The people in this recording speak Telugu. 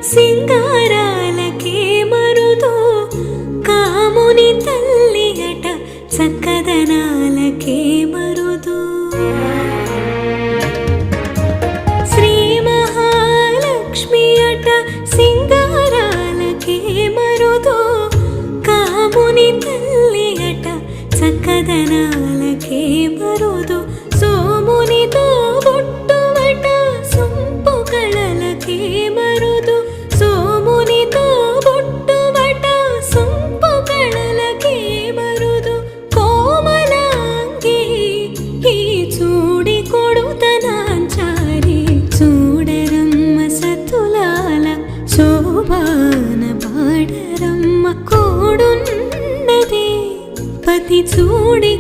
సింగారాలకే మరుదు కాముని తల్లి అట చక్కదనాలకే మరుదు శ్రీ మహాలక్ష్మి అట సింగారాలకే మరుదు కాముని తల్లి అట చక్కదనాలకే మరుదు సోమునితో బొట్టుమట సొంపు కళలకే మరుదు సోమునితో బొట్టుమట సొంపు కళలకే మరుదు కోమలాంగి ఈ చూడి కొడుతనాంచారి చూడరమ్మ సతులాల శోభాన పాడరమ్మ కోడున్నదే పతి చూడి